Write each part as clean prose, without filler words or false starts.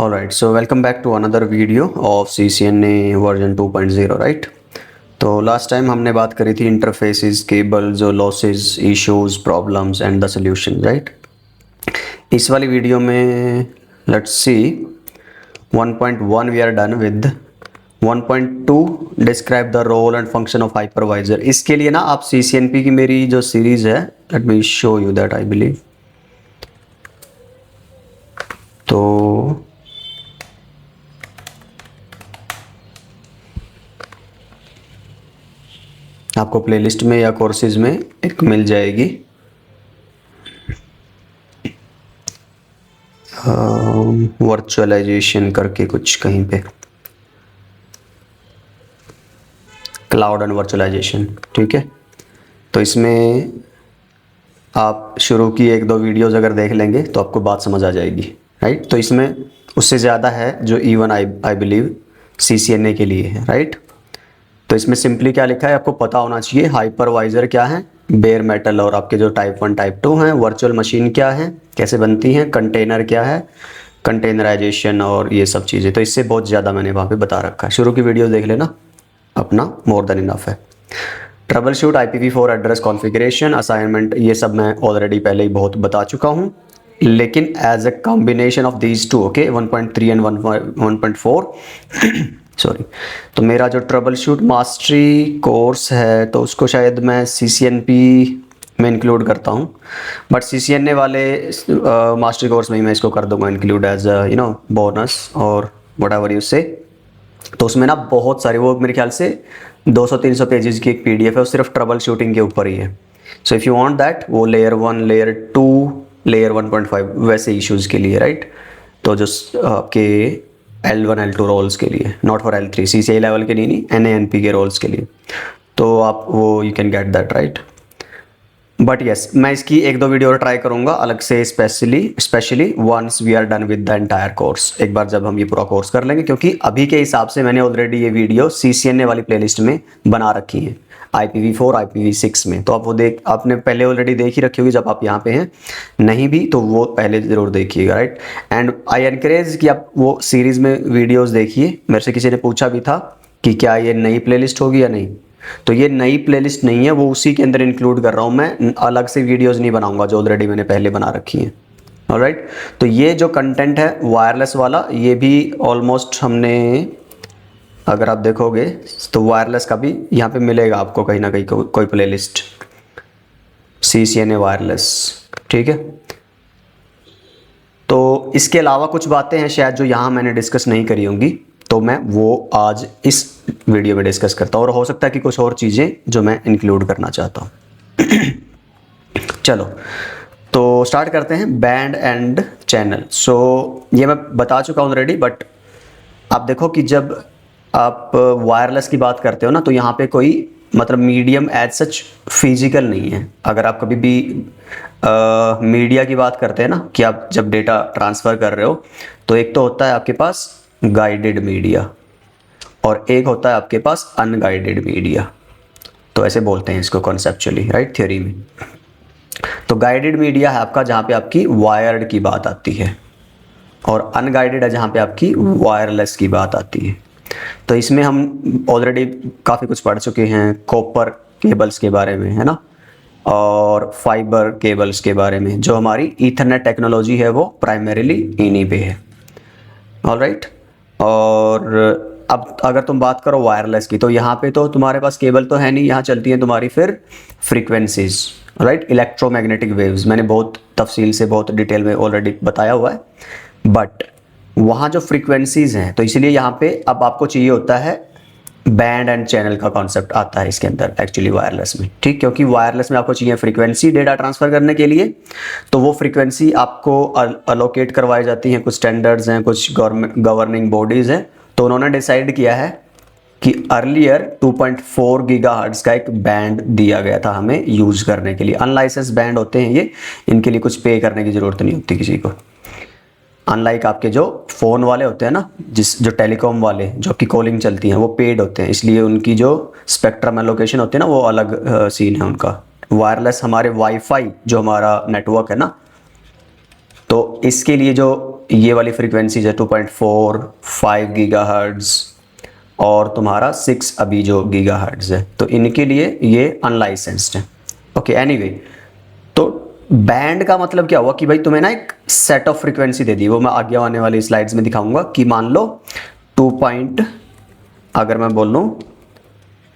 Alright, so welcome back to another video of CCNA version 2.0, right? तो last time हमने बात करी थी interfaces, cables, losses, issues, problems and the solution, right? इस वाली video में let's see 1.1 we are done with 1.2 describe the role and function of hypervisor. इसके लिए ना आप CCNP की मेरी जो सीरीज़ है, let me show you that I believe. तो आपको प्लेलिस्ट में या कोर्सेज में एक मिल जाएगी, वर्चुअलाइजेशन करके कुछ कहीं पे, क्लाउड एंड वर्चुअलाइजेशन, ठीक है। तो इसमें आप शुरू की एक दो वीडियोस अगर देख लेंगे तो आपको बात समझ आ जाएगी, राइट? तो इसमें उससे ज़्यादा है जो इवन आई बिलीव CCNA के लिए है, राइट? तो इसमें सिंपली क्या लिखा है आपको पता होना चाहिए। हाइपरवाइजर क्या है, बेयर मेटल, और आपके जो टाइप 1 टाइप 2 हैं, वर्चुअल मशीन क्या है, कैसे बनती हैं, कंटेनर क्या है, कंटेनराइजेशन और ये सब चीज़ें। तो इससे बहुत ज़्यादा मैंने वहाँ पे बता रखा है, शुरू की वीडियो देख लेना, अपना मोर देन इनफ है। Trouble shoot, IPv4 address configuration, assignment, ये सब मैं ऑलरेडी पहले ही बहुत बता चुका हूँ, लेकिन as a combination of these two, okay, 1.3 and 1.4 sorry. तो मेरा जो ट्रबल शूट मास्टरी कोर्स है तो उसको शायद मैं CCNP में इंक्लूड करता हूँ, बट CCNA वाले मास्टरी कोर्स में ही मैं इसको कर दूंगा इंक्लूड एज बोनस और वट एवर यू से। तो उसमें ना बहुत सारे, वो मेरे ख्याल से 200-300 पेजेस की एक PDF है, वो सिर्फ ट्रबल शूटिंग के ऊपर ही है। So if you want that, वो लेयर 1, लेयर 2, लेयर 1.5 वैसे इश्यूज़ के लिए, राइट? तो जो आपके L1 L2 रोल्स के लिए, not for L3 CCI level के लिए नहीं, NANP के रोल्स के लिए, तो आप वो you can get that, right? But yes, मैं इसकी एक दो वीडियो और ट्राई करूंगा अलग से, specially once we are done with the entire course, एक बार जब हम ये पूरा कोर्स कर लेंगे, क्योंकि अभी के हिसाब से मैंने ऑलरेडी ये वीडियो CCNA वाली प्लेलिस्ट में बना रखी है, IPv4 IPv6 में। तो आप वो आपने पहले ऑलरेडी देख ही रखी होगी जब आप यहाँ पे हैं, नहीं भी तो वो पहले ज़रूर देखिएगा, राइट? एंड आई एनकरेज कि आप वो सीरीज़ में वीडियोज़ देखिए। मेरे से किसी ने पूछा भी था कि क्या ये नई प्लेलिस्ट होगी या नहीं, तो ये नई प्लेलिस्ट नहीं है, वो उसी के अंदर इंक्लूड कर रहा हूँ मैं, अलग से वीडियोस नहीं बनाऊंगा जो ऑलरेडी मैंने पहले बना रखी हैं। ऑलराइट, तो ये जो कंटेंट है वायरलेस वाला, ये भी ऑलमोस्ट हमने, अगर आप देखोगे तो वायरलेस का भी यहाँ पे मिलेगा आपको कहीं ना कहीं कोई प्लेलिस्ट CCNA वायरलेस, ठीक है। तो इसके अलावा कुछ बातें हैं शायद जो यहाँ मैंने डिस्कस नहीं करी होंगी, तो मैं वो आज इस वीडियो में डिस्कस करता हूँ, और हो सकता है कि कुछ और चीज़ें जो मैं इंक्लूड करना चाहता हूँ। चलो तो स्टार्ट करते हैं, बैंड एंड चैनल। सो ये मैं बता चुका हूँ ऑलरेडी, बट आप देखो कि जब आप वायरलेस की बात करते हो ना, तो यहाँ पे कोई मतलब मीडियम एज सच फिजिकल नहीं है। अगर आप कभी भी मीडिया की बात करते हैं ना, कि आप जब डेटा ट्रांसफ़र कर रहे हो, तो एक तो होता है आपके पास गाइडेड मीडिया और एक होता है आपके पास अनगाइडेड मीडिया। तो ऐसे बोलते हैं इसको कॉन्सेप्चुअली, राइट, थ्योरी में। तो गाइडेड मीडिया है आपका जहाँ पे आपकी वायर्ड की बात आती है, और अनगाइडेड है जहाँ पे आपकी वायरलेस की बात आती है। तो इसमें हम ऑलरेडी काफ़ी कुछ पढ़ चुके हैं, कॉपर केबल्स के बारे में, है ना, और फाइबर केबल्स के बारे में। जो हमारी ईथरनेट टेक्नोलॉजी है वो प्राइमरीली इन्हीं पे है, ऑलराइट। और अब अगर तुम बात करो वायरलेस की, तो यहाँ पे तो तुम्हारे पास केबल तो है नहीं, यहाँ चलती हैं तुम्हारी फिर फ्रीक्वेंसीज, राइट, इलेक्ट्रोमैग्नेटिक वेव्स। मैंने बहुत तफसील से, बहुत डिटेल में ऑलरेडी बताया हुआ है, बट वहाँ जो फ्रीक्वेंसीज हैं, तो इसलिए यहाँ पे अब आपको चाहिए होता है बैंड एंड चैनल का कॉन्सेप्ट आता है इसके अंदर एक्चुअली वायरलेस में, ठीक, क्योंकि वायरलेस में आपको चाहिए फ्रीक्वेंसी डेटा ट्रांसफ़र करने के लिए। तो वो फ्रीक्वेंसी आपको अलोकेट करवाई जाती हैं, कुछ स्टैंडर्ड्स हैं, कुछ गवर्निंग बॉडीज़ हैं। तो उन्होंने डिसाइड किया है कि अर्लियर 2.4 गीगाहर्ट्ज का एक बैंड दिया गया था हमें यूज़ करने के लिए। अनलाइसेंस बैंड होते हैं ये, इनके लिए कुछ पे करने की ज़रूरत नहीं होती किसी को, अनलाइक आपके जो फ़ोन वाले होते हैं ना, जो टेलीकॉम वाले, जो आपकी कॉलिंग चलती हैं, वो पेड होते हैं, इसलिए उनकी जो स्पेक्ट्रम एलोकेशन होती है ना, वो अलग सीन है उनका। वायरलेस हमारे वाईफाई जो हमारा नेटवर्क है ना, तो इसके लिए जो ये वाली फ्रीक्वेंसीज है 2.4, 5 गीगाहर्ट्ज़ और तुम्हारा 6 अभी जो गीगाहर्ट्ज़ है, तो इनके लिए ये अनलाइसेंस्ड है। ओके, एनीवे, तो बैंड का मतलब क्या हुआ कि भाई तुम्हें ना एक सेट ऑफ फ्रीक्वेंसी दे दी, वो मैं आगे आने वाली स्लाइड्स में दिखाऊंगा कि मान लो अगर मैं बोल लूँ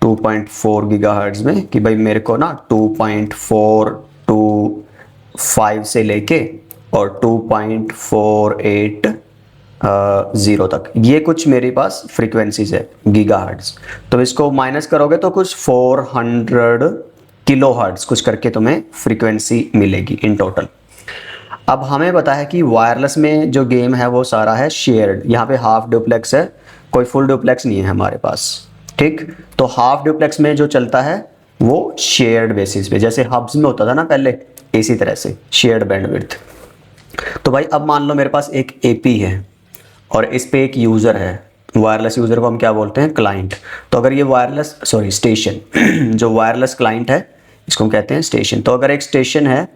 2.4 गीगाहर्ट्ज़ में कि भाई मेरे को ना 2.4 to 5 से लेके और 2.48 तक ये कुछ मेरे पास फ्रीक्वेंसीज है गीगाहर्ट्ज़। तो इसको माइनस करोगे तो कुछ 400 किलोहर्ट्ज़ कुछ करके तुम्हें फ्रीक्वेंसी मिलेगी इन टोटल। अब हमें पता है कि वायरलेस में जो गेम है वो सारा है शेयर्ड, यहाँ पे हाफ डुप्लेक्स है, कोई फुल डुप्लेक्स नहीं है हमारे पास, ठीक। तो हाफ डुप्लेक्स में जो चलता है वो शेयर्ड बेसिस पे, जैसे हब्स में होता था ना पहले, इसी तरह से शेयर्ड बैंडविड्थ। तो भाई अब मान लो मेरे पास एक एपी है और इस पे एक यूज़र है, वायरलेस यूज़र को हम क्या बोलते हैं, क्लाइंट। तो अगर ये स्टेशन जो वायरलेस क्लाइंट है इसको हम कहते हैं स्टेशन। तो अगर एक स्टेशन है,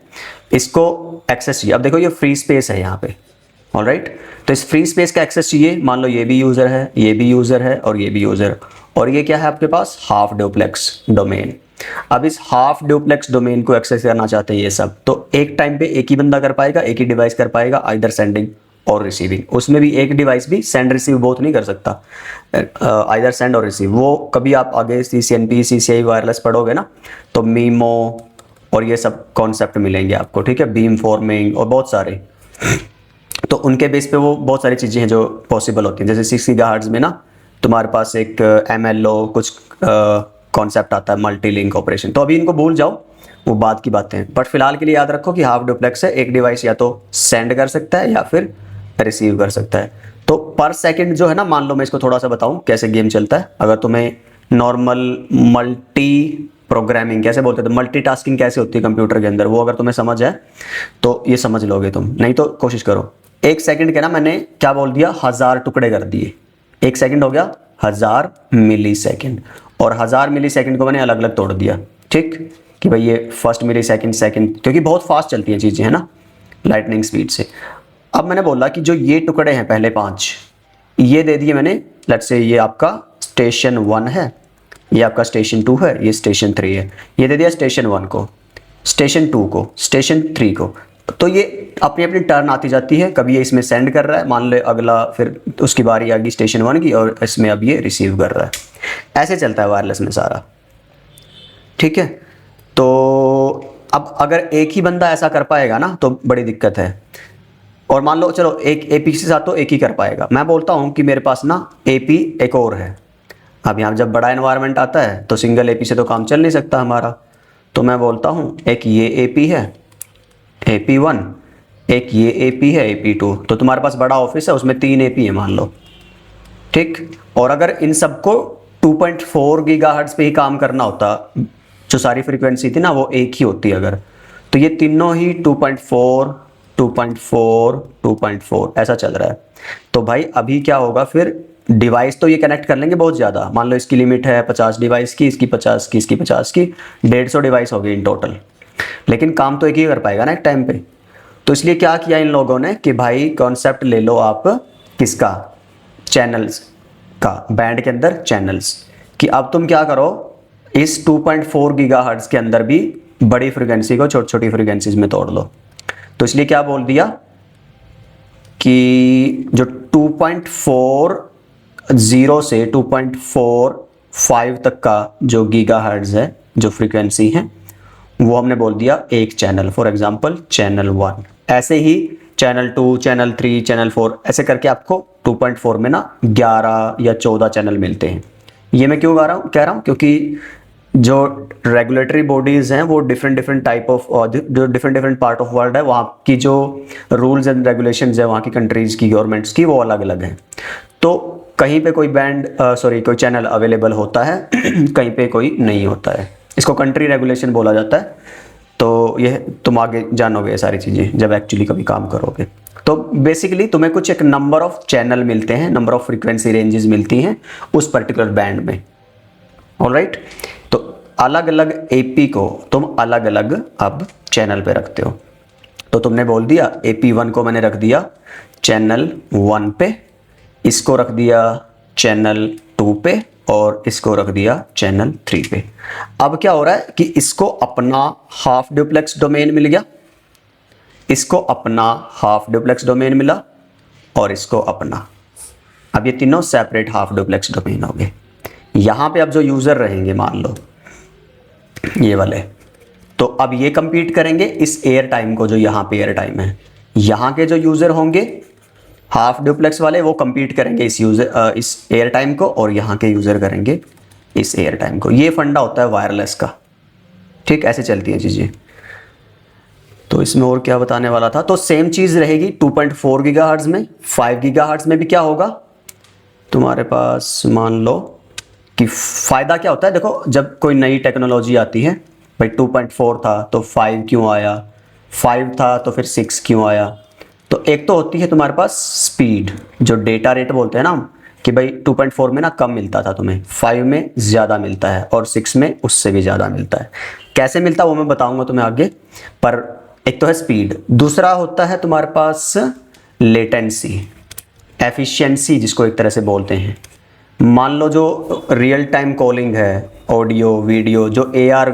इसको एक्सेस चाहिए, अब देखो ये फ्री स्पेस है यहाँ पे, ऑलराइट। तो इस फ्री स्पेस का एक्सेस चाहिए, मान लो ये भी यूज़र है, ये भी यूज़र है और ये भी यूज़र, और ये क्या है आपके पास, हाफ डुप्लेक्स डोमेन। अब इस हाफ डुप्लेक्स डोमेन को एक्सेस करना चाहते हैं ये सब, तो एक टाइम पे एक ही बंदा कर पाएगा, एक ही डिवाइस कर पाएगा, आइदर सेंडिंग और रिसीविंग। उसमें भी एक डिवाइस भी सेंड रिसीव बोथ नहीं कर सकता, आइदर सेंड और रिसीव। वो कभी आप आगे CCNP CCI वायरलेस पढ़ोगे ना, तो मीमो और ये सब कॉन्सेप्ट मिलेंगे आपको, ठीक है, बीम फॉर्मिंग और बहुत सारे। तो उनके बेस पे वो बहुत सारी चीज़ें हैं जो पॉसिबल होती हैं। जैसे 6 गीगाहर्ट्ज़ में ना तुम्हारे पास एक MLO कुछ कॉन्सेप्ट आता है, मल्टी लिंक ऑपरेशन। तो अभी इनको भूल जाओ, वो बात की बातें हैं, बट फिलहाल के लिए याद रखो कि हाफ डुप्लेक्स है, एक डिवाइस या तो सेंड कर सकता है या फिर रिसीव कर सकता है। तो पर सेकंड जो है ना, मान लो मैं इसको थोड़ा सा बताऊं कैसे गेम चलता है। अगर तुम्हें नॉर्मल मल्टी प्रोग्रामिंग कैसे बोलते थे, मल्टीटास्किंग कैसे होती है कंप्यूटर के अंदर, वो अगर तुम्हें समझ है तो ये समझ लोगे तुम, नहीं तो कोशिश करो। 1 सेकंड के ना मैंने क्या बोल दिया, 1000 टुकड़े कर दिए। 1 सेकंड हो गया 1000 मिली सेकंड, और 1000 मिली सेकंड को मैंने अलग अलग तोड़ दिया, ठीक, कि भाई ये फर्स्ट मिली सेकंड, क्योंकि बहुत फास्ट चलती हैं चीज़ें, है ना, लाइटनिंग स्पीड से। अब मैंने बोला कि जो ये टुकड़े हैं पहले 5, ये दे दिए मैंने, लेट्स से ये आपका स्टेशन 1 है, ये आपका स्टेशन 2 है, ये स्टेशन 3 है, ये दे दिया स्टेशन 1 को, स्टेशन 2 को, स्टेशन 3 को। तो ये अपनी अपनी टर्न आती जाती है, कभी ये इसमें सेंड कर रहा है, मान ले अगला, फिर उसकी बारी आ गई स्टेशन 1 की, और इसमें अब ये रिसीव कर रहा है। ऐसे चलता है वायरलेस में सारा, ठीक है। तो अब अगर एक ही बंदा ऐसा कर पाएगा ना तो बड़ी दिक्कत है। और मान लो चलो एक एपी के साथ तो एक ही कर पाएगा, मैं बोलता हूँ कि मेरे पास ना एपी एक और है। अब यहाँ जब बड़ा एनवायरनमेंट आता है तो सिंगल एपी से तो काम चल नहीं सकता हमारा, तो मैं बोलता हूँ एक ये एपी है AP1, एक ये एपी है AP2। तो तुम्हारे पास बड़ा ऑफिस है, उसमें 3 एपी है मान लो, ठीक। और अगर इन सबको 2.4 गीगाहर्ट्ज़ पे ही काम करना होता, जो सारी फ्रीक्वेंसी थी ना वो एक ही होती अगर, तो ये तीनों ही 2.4 2.4 2.4 ऐसा चल रहा है। तो भाई अभी क्या होगा फिर, डिवाइस तो ये कनेक्ट कर लेंगे बहुत ज़्यादा, मान लो इसकी लिमिट है 50 डिवाइस की, इसकी 50 की, इसकी 50 की, 150 डिवाइस हो गई इन टोटल, लेकिन काम तो एक ही कर पाएगा ना एक टाइम पे। तो इसलिए क्या किया इन लोगों ने कि भाई कॉन्सेप्ट ले लो आप, किसका, चैनल्स का, बैंड के अंदर चैनल्स, कि अब तुम क्या करो, इस 2.4 गीगाहर्ट्ज़ के अंदर भी बड़ी फ्रीक्वेंसी को छोटी छोटी फ्रीक्वेंसीज में तोड़ लो। तो इसलिए क्या बोल दिया कि जो 2.40 से 2.45 तक का जो गीगाहर्ट्ज़ है, जो फ्रीक्वेंसी है, वो हमने बोल दिया एक चैनल, फॉर एग्जांपल चैनल 1। ऐसे ही चैनल 2, चैनल 3, चैनल 4 ऐसे करके आपको 2.4 में ना 11 या 14 चैनल मिलते हैं। ये मैं क्यों कह रहा हूँ क्योंकि जो रेगुलेटरी बॉडीज़ हैं वो डिफरेंट टाइप ऑफ, जो डिफरेंट पार्ट ऑफ वर्ल्ड है, वहाँ की जो रूल्स एंड रेगुलेशंस है वहाँ की कंट्रीज़ की, गवर्नमेंट्स की, वो अलग अलग हैं। तो कहीं पे कोई कोई चैनल अवेलेबल होता है कहीं पे कोई नहीं होता है, इसको कंट्री रेगुलेशन बोला जाता है। तो ये तुम आगे जानोगे ये सारी चीज़ें जब एक्चुअली कभी काम करोगे। तो बेसिकली तुम्हें कुछ एक नंबर ऑफ चैनल मिलते हैं, नंबर ऑफ फ्रीक्वेंसी रेंजेस मिलती हैं उस पर्टिकुलर बैंड में, ऑलराइट। तो अलग अलग एपी को तुम अलग अलग अब चैनल पे रखते हो। तो तुमने बोल दिया AP1 को मैंने रख दिया चैनल 1 पे, इसको रख दिया चैनल 2 पे और इसको रख दिया चैनल 3 पे। अब क्या हो रहा है कि इसको अपना हाफ ड्यूप्लेक्स डोमेन मिल गया, इसको अपना हाफ ड्यूप्लेक्स डोमेन मिला और इसको अपना। अब ये तीनों सेपरेट हाफ ड्यूप्लेक्स डोमेन हो गए। यहाँ पे अब जो यूज़र रहेंगे मान लो ये वाले, तो अब ये कंपीट करेंगे इस एयर टाइम को, जो यहाँ पे एयर टाइम है। यहाँ के जो यूज़र होंगे हाफ ड्यूप्लेक्स वाले वो कंपीट करेंगे इस एयर टाइम को, और यहाँ के यूज़र करेंगे इस एयर टाइम को। ये फंडा होता है वायरलेस का, ठीक, ऐसे चलती हैं चीज़ें। तो इसमें और क्या बताने वाला था, तो सेम चीज़ रहेगी 2.4 गीगाहर्ट्ज़ में। 5 गीगाहर्ट्ज़ में भी क्या होगा तुम्हारे पास, मान लो कि फ़ायदा क्या होता है, देखो जब कोई नई टेक्नोलॉजी आती है, भाई 2.4 था तो 5 क्यों आया, 5 था तो फिर 6 क्यों आया। तो एक तो होती है तुम्हारे पास स्पीड, जो डेटा रेट बोलते हैं ना हम, कि भाई 2.4 में ना कम मिलता था तुम्हें, 5 में ज़्यादा मिलता है और 6 में उससे भी ज़्यादा मिलता है। कैसे मिलता है वो मैं बताऊंगा तुम्हें आगे। पर एक तो है स्पीड, दूसरा होता है तुम्हारे पास लेटेंसी, एफिशिएंसी जिसको एक तरह से बोलते हैं। मान लो जो रियल टाइम कॉलिंग है, ऑडियो वीडियो, जो AR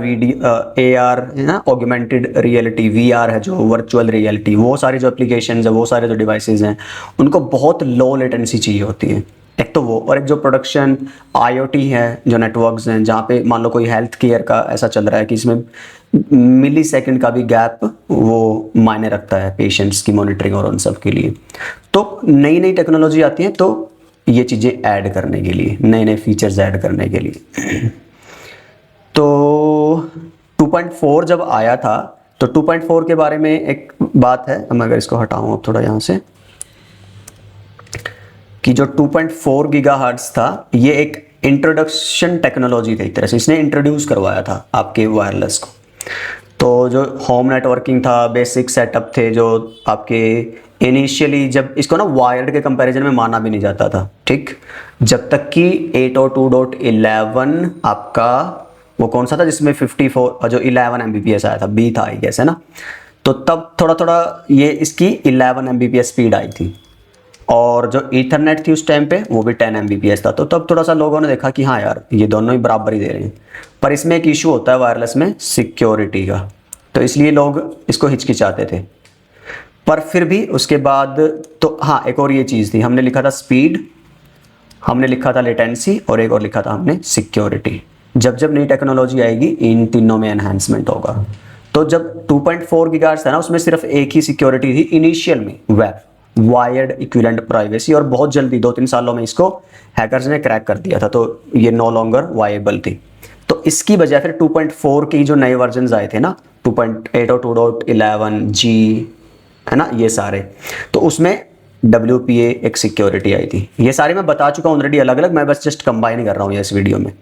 है ना, ऑगमेंटेड रियलिटी, VR है जो वर्चुअल रियलिटी, वो सारी जो एप्लीकेशंस है, वो सारे जो डिवाइसेस हैं, उनको बहुत लो लेटेंसी चाहिए होती है। एक तो वो, और एक जो प्रोडक्शन IoT है, जो नेटवर्क्स हैं, जहाँ पे मान लो कोई हेल्थ केयर का ऐसा चल रहा है कि इसमें मिली सेकेंड का भी गैप वो मायने रखता है पेशेंट्स की मॉनिटरिंग और उन सब के लिए। तो नई नई टेक्नोलॉजी आती है तो ये चीज़ें ऐड करने के लिए, नए नए फीचर्स ऐड करने के लिए। तो 2.4 जब आया था तो 2.4 के बारे में एक बात है, मैं अगर इसको हटाऊं अब थोड़ा यहाँ से, कि जो 2.4 गीगाहर्ट्ज़ था ये एक इंट्रोडक्शन टेक्नोलॉजी थी, एक तरह से इसने इंट्रोड्यूस करवाया था आपके वायरलेस को। तो जो होम नेटवर्किंग था, बेसिक सेटअप थे जो आपके इनिशियली, जब इसको ना वायर्ड के कंपैरिजन में माना भी नहीं जाता था, ठीक, जब तक कि 802.11 आपका वो कौन सा था जिसमें 54 जो 11 Mbps आया था, B था आई गेस, है ना। तो तब थोड़ा थोड़ा ये इसकी 11 Mbps स्पीड आई थी, और जो ईथरनेट थी उस टाइम पे वो भी 10 Mbps था। तो तब थोड़ा सा लोगों ने देखा कि हाँ यार ये दोनों ही बराबर ही दे रहे हैं। पर इसमें एक इशू होता है वायरलेस में, सिक्योरिटी का, तो इसलिए लोग इसको हिचकिचाते थे। पर फिर भी उसके बाद तो हाँ, एक और ये चीज़ थी, हमने लिखा था स्पीड, हमने लिखा था लेटेंसी, और एक और लिखा था हमने सिक्योरिटी। जब जब नई टेक्नोलॉजी आएगी इन तीनों में एनहांसमेंट होगा। तो जब 2.4 गीगाहर्ट्ज़ था ना, उसमें सिर्फ एक ही सिक्योरिटी थी इनिशियल में, वेब वायर्ड इक्विवेलेंट प्राइवेसी, और बहुत जल्दी 2-3 सालों में इसको हैकर्स ने क्रैक कर दिया था, तो ये नो लॉन्गर वायबल थी। तो इसकी वजह फिर 2.4 की जो नए वर्जन आए थे ना, 2.802.11G, है ना, ये सारे, तो उसमें WPA एक सिक्योरिटी आई थी। ये सारे मैं बता चुका हूँ ऑलरेडी अलग अलग, मैं बस जस्ट कंबाइन कर रहा हूँ ये इस वीडियो में।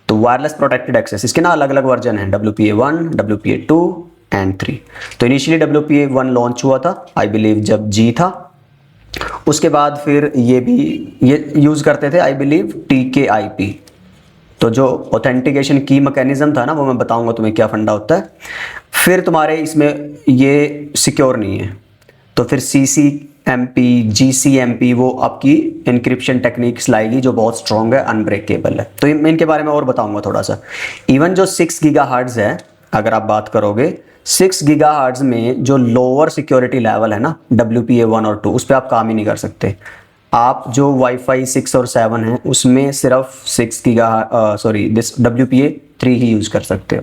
तो वायरलेस प्रोटेक्टेड एक्सेस, इसके ना अलग अलग वर्जन हैं, WPA1, WPA2 एंड 3। तो इनिशियली WPA1 लॉन्च हुआ था आई बिलीव जब G था, उसके बाद फिर ये यूज़ करते थे आई बिलीव TKIP। तो जो ऑथेंटिकेशन की मैकेनिज्म था ना, वो मैं बताऊंगा तुम्हें क्या फंडा होता है। फिर तुम्हारे इसमें ये सिक्योर नहीं है, तो फिर CCMP, GCMP वो आपकी इंक्रिप्शन टेक्निक्स लाएगी जो बहुत स्ट्रॉन्ग है, अनब्रेकेबल है। तो मैं इनके बारे में और बताऊंगा थोड़ा सा। इवन जो 6 गीगाहर्ट्ज़ है, अगर आप बात करोगे 6 गीगाहर्ट्ज़ में जो लोअर सिक्योरिटी लेवल है ना, WPA1 और 2, उस पर आप काम ही नहीं कर सकते। आप जो वाईफाई 6 और 7 है उसमें सिर्फ 6 giga this WPA3 he use कर सकते हो।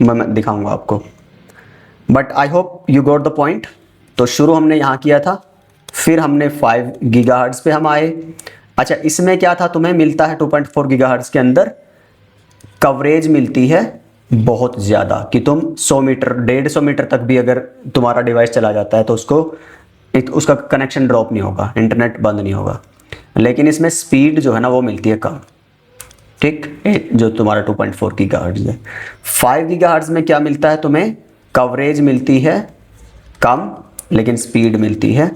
मैं दिखाऊंगा आपको, but I hope you got the point. तो शुरू हमने यहाँ किया था, फिर हमने 5 गीगाहर्ट्ज़ पे हम आए। अच्छा, इसमें क्या था, तुम्हें मिलता है 2.4 गीगाहर्ट्ज़ के अंदर कवरेज मिलती है बहुत ज़्यादा, कि तुम 100 मीटर 150 मीटर तक भी अगर तुम्हारा डिवाइस चला जाता है तो उसका कनेक्शन ड्रॉप नहीं होगा, इंटरनेट बंद नहीं होगा। लेकिन इसमें स्पीड जो है ना वो मिलती है कम, ठीक, जो तुम्हारा 2.4 गीगाहर्ट्ज़ है। 5 गीगाहर्ट्ज़ में क्या मिलता है तुम्हें, कवरेज मिलती है कम लेकिन स्पीड मिलती है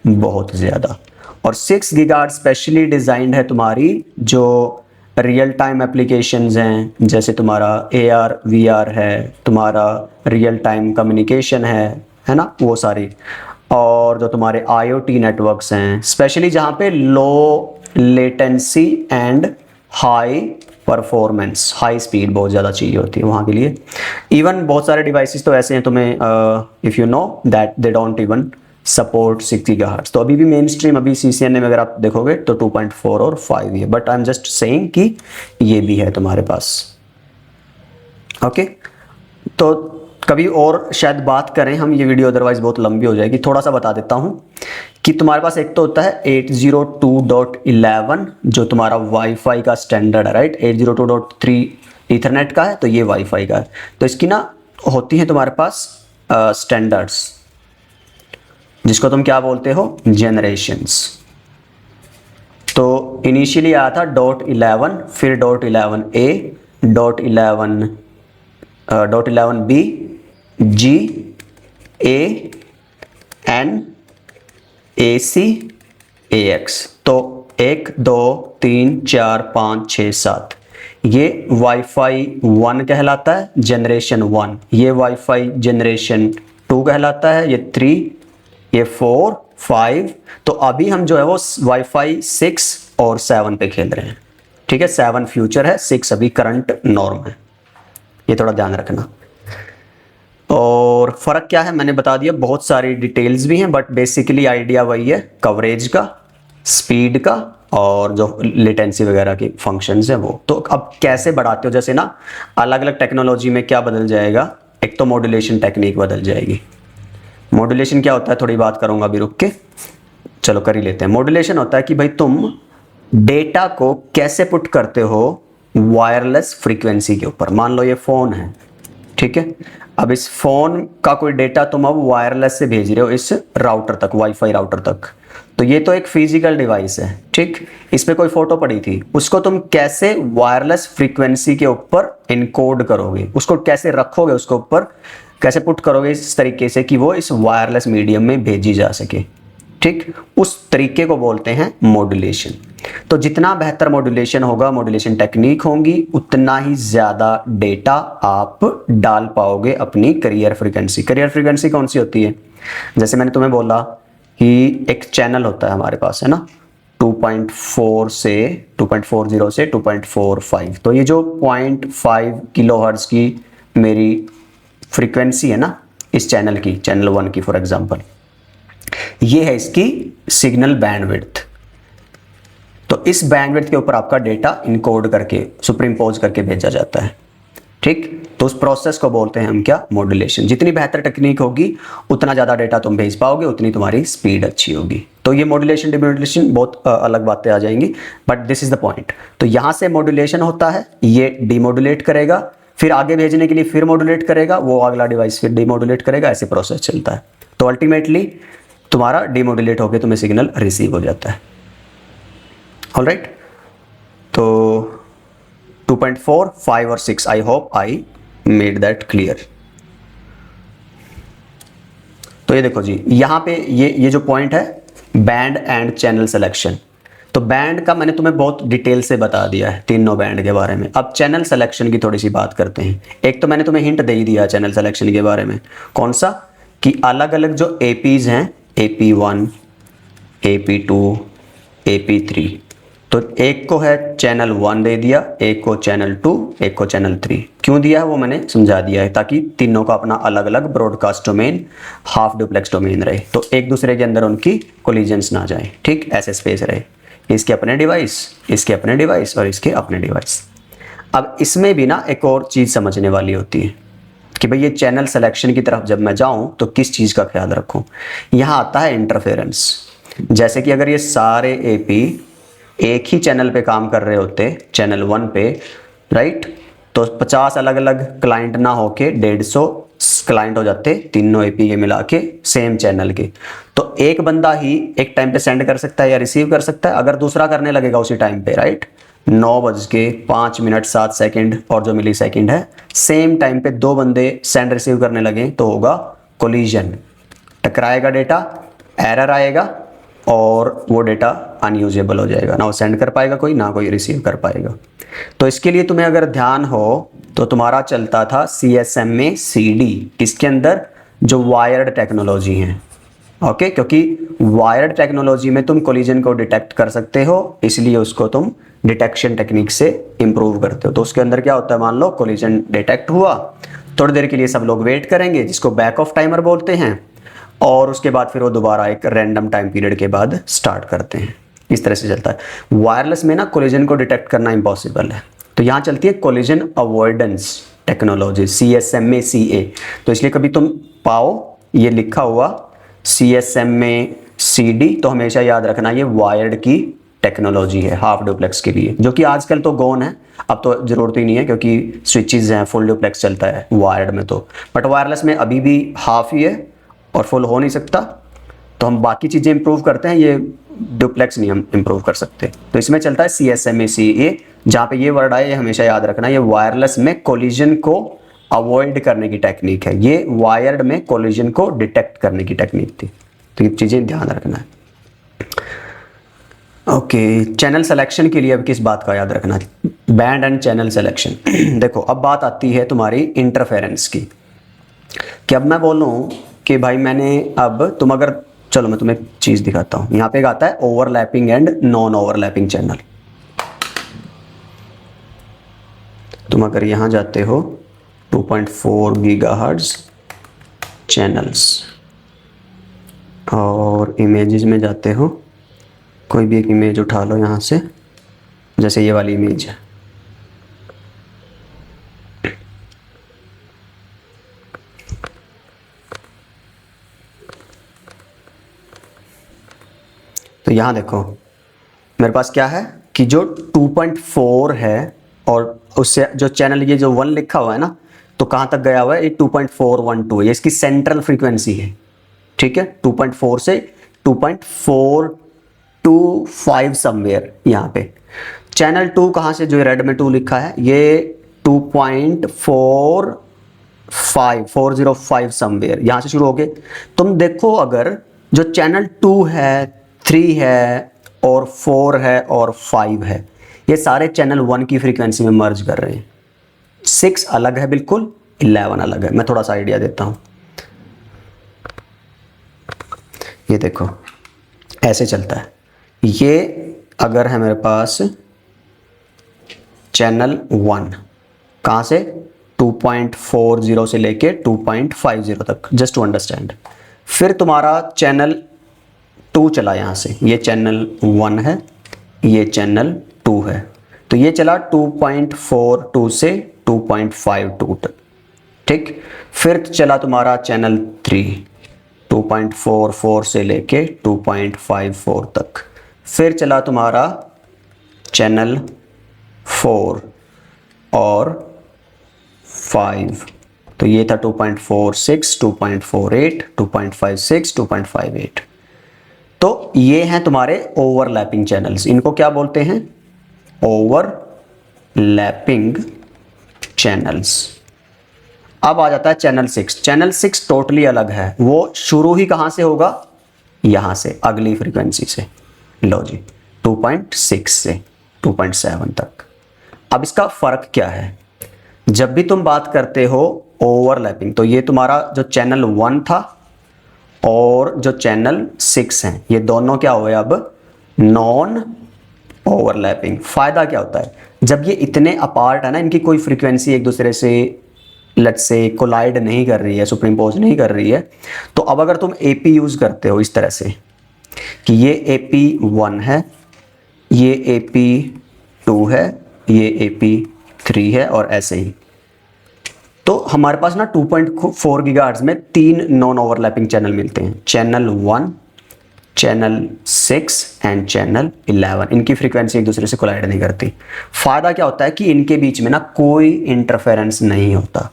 बहुत ज़्यादा। और 6 गीगाहर्ट्ज़ स्पेशली डिज़ाइंड है तुम्हारी जो रियल टाइम एप्लीकेशंस हैं, जैसे तुम्हारा AR VR है, तुम्हारा रियल टाइम कम्युनिकेशन है, है ना, वो सारी। और जो तुम्हारे IoT नेटवर्क्स हैं, स्पेशली जहाँ पे low latency and high performance, high speed बहुत ज़्यादा चाहिए होती है वहाँ के लिए। इवन बहुत सारे डिवाइसेस तो ऐसे हैं तुम्हें, if you know that they don't even support 6 gigahertz. तो अभी भी मेन स्ट्रीम, अभी CCNA में अगर आप देखोगे तो 2.4 और 5 ही है, but I am just saying कि ये भी है तुम्हारे पास। ओके तो कभी और शायद बात करें हम, ये वीडियो अदरवाइज बहुत लंबी हो जाएगी। थोड़ा सा बता देता हूँ कि तुम्हारे पास एक तो होता है 802.11 जो तुम्हारा वाईफाई का स्टैंडर्ड है, राइट। 802.3 ईथरनेट का है, तो ये वाईफाई का है। तो इसकी ना होती है तुम्हारे पास स्टैंडर्ड्स, जिसको तुम क्या बोलते हो, जनरेशंस। तो इनिशियली आया था .11, फिर .11a, .11b, G, A, N, AC, AX। तो 1 2 3 4 5 6 7 ये वाईफाई 1 कहलाता है, जनरेशन 1। ये वाईफाई जनरेशन 2 कहलाता है, ये 3, ये 4 5। तो अभी हम जो है वो वाईफाई 6 और 7 पे खेल रहे हैं, ठीक है। 7 फ्यूचर है, 6 अभी करंट नॉर्म है, ये थोड़ा ध्यान रखना। और फ़र्क क्या है मैंने बता दिया, बहुत सारी डिटेल्स भी हैं, बट बेसिकली आइडिया वही है, कवरेज का, स्पीड का, और जो लेटेंसी वगैरह की फंक्शंस हैं वो। तो अब कैसे बढ़ाते हो, जैसे ना अलग अलग टेक्नोलॉजी में क्या बदल जाएगा, एक तो मॉड्यूलेशन टेक्निक बदल जाएगी। मॉड्यूलेशन क्या होता है, थोड़ी बात करूंगा अभी रुक के, चलो कर ही लेते हैं। मॉड्यूलेशन होता है कि भाई तुम डेटा को कैसे पुट करते हो वायरलेस फ्रीक्वेंसी के ऊपर। मान लो ये फ़ोन है, ठीक है। अब इस फ़ोन का कोई डेटा तुम अब वायरलेस से भेज रहे हो इस राउटर तक, वाईफाई राउटर तक। तो ये तो एक फिजिकल डिवाइस है, ठीक। इस पे कोई फोटो पड़ी थी, उसको तुम कैसे वायरलेस फ्रीक्वेंसी के ऊपर इनकोड करोगे, उसको कैसे रखोगे, उसके ऊपर कैसे पुट करोगे इस तरीके से कि वो इस वायरलेस मीडियम में भेजी जा सके, ठीक। उस तरीके को बोलते हैं मॉड्यूलेशन। तो जितना बेहतर मॉड्यूलेशन होगा, मॉड्यूलेशन टेक्निक होंगी, उतना ही ज़्यादा डेटा आप डाल पाओगे अपनी कैरियर फ्रीक्वेंसी। कैरियर फ्रीक्वेंसी कौन सी होती है, जैसे मैंने तुम्हें बोला कि एक चैनल होता है हमारे पास, है ना, 2.4 से 2.40 से 2.45। तो ये जो 0.5 किलोहर्ट्ज़ की मेरी फ्रीक्वेंसी है ना इस चैनल की, चैनल 1 की फॉर एग्जांपल, ये है इसकी सिग्नल बैंडविड्थ। तो इस बैंडविड्थ के ऊपर आपका डेटा इनकोड करके, सुपरिम्पोज करके भेजा जाता है, ठीक। तो उस प्रोसेस को बोलते हैं हम क्या, मॉड्यूलेशन। जितनी बेहतर टेक्निक होगी उतना ज़्यादा डेटा तुम भेज पाओगे, उतनी तुम्हारी स्पीड अच्छी होगी। तो ये मॉड्यूलेशन डिमॉड्यूलेशन बहुत अलग बातें आ जाएंगी, but this is the point. तो यहाँ से मॉड्यूलेशन होता है, ये डीमॉड्यूलेट करेगा, फिर आगे भेजने के लिए फिर मॉड्यूलेट करेगा, वो अगला डिवाइस फिर डीमॉड्यूलेट करेगा, ऐसे प्रोसेस चलता है। तो अल्टीमेटली तुम्हारा डीमॉड्यूलेट होकर तुम्हें सिग्नल रिसीव हो जाता है। ऑलराइट, तो 2.4, 5 और 6, I hope I made that clear. तो ये देखो जी, यहाँ पे ये जो पॉइंट है बैंड एंड चैनल सिलेक्शन। तो बैंड का मैंने तुम्हें बहुत डिटेल से बता दिया है, तीनों बैंड के बारे में। अब चैनल सिलेक्शन की थोड़ी सी बात करते हैं। एक तो मैंने तुम्हें हिंट दे ही दिया चैनल सिलेक्शन के बारे में, कौन सा, कि अलग अलग जो APs हैं, AP1, AP2, AP3, तो एक को है चैनल 1 दे दिया, एक को चैनल 2, एक को चैनल 3। क्यों दिया है वो मैंने समझा दिया है, ताकि तीनों का अपना अलग अलग broadcast domain, half duplex domain रहे, तो एक दूसरे के अंदर उनकी कोलिजन्स ना जाए, ठीक, ऐसे स्पेस रहे। इसके अपने डिवाइस, इसके अपने डिवाइस और इसके अपने डिवाइस। अब इसमें भी ना एक और चीज़ समझने वाली होती है कि भाई ये चैनल सिलेक्शन की तरफ जब मैं जाऊं तो किस चीज़ का ख्याल रखूं। यहाँ आता है इंटरफेरेंस। जैसे कि अगर ये सारे AP एक ही चैनल पे काम कर रहे होते, चैनल 1 पे, राइट, तो 50 अलग अलग क्लाइंट ना होके 150 क्लाइंट हो जाते, तीनों AP के मिला के सेम चैनल के। तो एक बंदा ही एक टाइम पे सेंड कर सकता है या रिसीव कर सकता है, अगर दूसरा करने लगेगा उसी टाइम पे, राइट, 9:05 और जो मिली सेकेंड है, सेम टाइम पे दो बंदे सेंड रिसीव करने लगे तो होगा कोलिजन, टकराएगा डेटा, एरर आएगा और वो डेटा अनयूजेबल हो जाएगा, ना वो सेंड कर पाएगा कोई, ना कोई रिसीव कर पाएगा। तो इसके लिए तुम्हें अगर ध्यान हो तो तुम्हारा चलता था CSMA CD, किसके अंदर, जो वायर्ड टेक्नोलॉजी हैं। ओके, क्योंकि वायर्ड टेक्नोलॉजी में तुम कोलिजन को डिटेक्ट कर सकते हो, इसलिए उसको तुम डिटेक्शन टेक्निक से इंप्रूव करते हो। तो उसके अंदर क्या होता है, मान लो कोलिजन डिटेक्ट हुआ, थोड़ी देर के लिए सब लोग वेट करेंगे, जिसको बैक ऑफ टाइमर बोलते हैं, और उसके बाद फिर वो दोबारा एक रैंडम टाइम पीरियड के बाद स्टार्ट करते हैं। इस तरह से चलता है। वायरलेस में ना कोलिजन को डिटेक्ट करना इम्पॉसिबल है, तो यहाँ चलती है कोलिजन अवॉइडेंस टेक्नोलॉजी, CSMA-CA। तो इसलिए कभी तुम पाओ ये लिखा हुआ CSMA-CD, तो हमेशा याद रखना ये वायर्ड की टेक्नोलॉजी है हाफ डुप्लेक्स के लिए, जो कि आजकल तो गॉन है, अब तो जरूरत ही नहीं है क्योंकि स्विचेस हैं, फुल डुप्लेक्स चलता है वायर्ड में तो। बट वायरलेस में अभी भी हाफ ही है और फुल हो नहीं सकता, तो हम बाकी चीज़ें इंप्रूव करते हैं, ये डुप्लेक्स नहीं हम इंप्रूव कर सकते। तो इसमें चलता है CSMA-CA, जहाँ पे ये वर्ड आए ये हमेशा याद रखना, ये वायरलेस में कोलिजन को अवॉइड करने की टेक्निक है, ये वायर्ड में कोलिजन को डिटेक्ट करने की टेक्निक थी। तो ये चीज़ें ध्यान रखना है। ओके, चैनल सिलेक्शन के लिए अब किस बात का याद रखना है, बैंड एंड चैनल सिलेक्शन। देखो अब बात आती है तुम्हारी इंटरफेरेंस की, कि अब मैं बोलूँ कि भाई मैंने अब तुम अगर, चलो मैं तुम्हें एक चीज़ दिखाता हूँ, यहाँ पे आता है overlapping and non overlapping channel. तुम अगर यहाँ जाते हो 2.4 गीगाहर्ट्ज़ चैनल्स और इमेजेस में जाते हो, कोई भी एक इमेज उठा लो यहाँ से, जैसे ये वाली इमेज है, तो यहाँ देखो मेरे पास क्या है कि जो 2.4 है और उससे जो चैनल ये जो 1 लिखा हुआ है ना, तो कहाँ तक गया हुआ है, ये 2.412 है, ये इसकी सेंट्रल फ्रीक्वेंसी है। ठीक है, 2.4 से 2.425 समवेयर यहाँ पे। चैनल 2 कहाँ से, जो रेड में 2 लिखा है, ये 2.405 समवेयर यहाँ से शुरू हो गए। तुम देखो अगर जो चैनल 2 है, 3 है और 4 है और 5 है, ये सारे चैनल 1 की फ्रीक्वेंसी में मर्ज कर रहे हैं। 6 अलग है बिल्कुल, 11 अलग है। मैं थोड़ा सा आइडिया देता हूँ, ये देखो ऐसे चलता है। ये अगर है मेरे पास चैनल 1, कहाँ से, 2.40 से लेके 2.50 तक, जस्ट टू अंडरस्टैंड। फिर तुम्हारा चैनल 2 चला यहाँ से, ये चैनल 1 है, ये चैनल 2 है, तो ये चला 2.42 से 2.52 तक। ठीक, फिर चला तुम्हारा चैनल 3, 2.44 से लेके 2.54 तक। फिर चला तुम्हारा चैनल 4 और 5, तो ये था 2.46, 2.48, 2.56, 2.58। तो ये हैं तुम्हारे ओवरलैपिंग चैनल्स, इनको क्या बोलते हैं, ओवरलैपिंग चैनल्स। अब आ जाता है चैनल 6। चैनल 6 टोटली अलग है, वो शुरू ही कहाँ से होगा, यहाँ से, अगली फ्रीक्वेंसी से। लो जी, 2.6 से 2.7 तक। अब इसका फ़र्क क्या है, जब भी तुम बात करते हो ओवरलैपिंग, तो ये तुम्हारा जो चैनल 1 था और जो चैनल 6 हैं, ये दोनों क्या हुए अब नॉन ओवरलैपिंग। फ़ायदा क्या होता है, जब ये इतने अपार्ट है ना, इनकी कोई फ्रीक्वेंसी एक दूसरे से लेट्स से कोलाइड नहीं कर रही है, सुपरइम्पोज नहीं कर रही है, तो अब अगर तुम AP यूज़ करते हो इस तरह से कि ये AP1 है, ये AP2 है, ये AP3 है और ऐसे ही, तो हमारे पास ना 2.4 गीगाहर्ट्ज़ में 3 नॉन ओवरलैपिंग चैनल मिलते हैं, चैनल 1, चैनल 6 एंड चैनल 11। इनकी फ्रीक्वेंसी एक दूसरे से कोलाइड नहीं करती। फ़ायदा क्या होता है कि इनके बीच में ना कोई इंटरफेरेंस नहीं होता,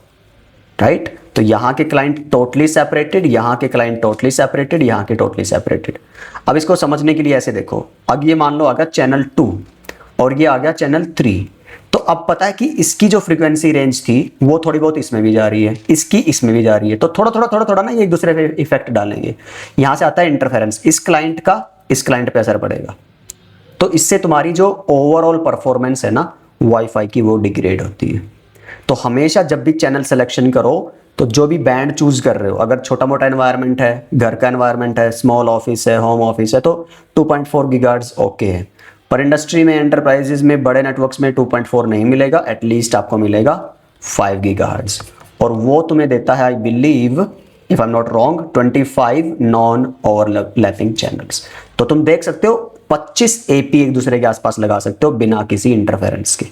राइट। तो यहाँ के क्लाइंट टोटली सेपरेटेड, यहाँ के क्लाइंट टोटली सेपरेटेड, यहाँ के टोटली सेपरेटेड। अब इसको समझने के लिए ऐसे देखो, अब ये मान लो आ गया चैनल 2 और ये आ गया चैनल 3, तो अब पता है कि इसकी जो फ्रीक्वेंसी रेंज थी वो थोड़ी बहुत इसमें भी जा रही है, इसकी इसमें भी जा रही है, तो थोड़ा ना ये एक दूसरे पे इफेक्ट डालेंगे। यहाँ से आता है इंटरफेरेंस, इस क्लाइंट का इस क्लाइंट पे असर पड़ेगा, तो इससे तुम्हारी जो ओवरऑल परफॉर्मेंस है ना वाईफाई की, वो डिग्रेड होती है। तो हमेशा जब भी चैनल सिलेक्शन करो तो जो भी बैंड चूज कर रहे हो, अगर छोटा मोटा एनवायरनमेंट है, घर का एनवायरनमेंट है, स्मॉल ऑफिस है, होम ऑफिस है, तो 2.4 गीगाहर्ट्ज ओके है। पर इंडस्ट्री में, एंटरप्राइजेज में, बड़े नेटवर्क्स में 2.4 नहीं मिलेगा, एटलीस्ट आपको मिलेगा 5 गीगाहर्ट्ज, और वो तुम्हें देता है I believe if I am not wrong 25 non overlapping channels. तो तुम देख सकते हो 25 एपी एक दूसरे के आसपास लगा सकते हो बिना किसी इंटरफेरेंस के,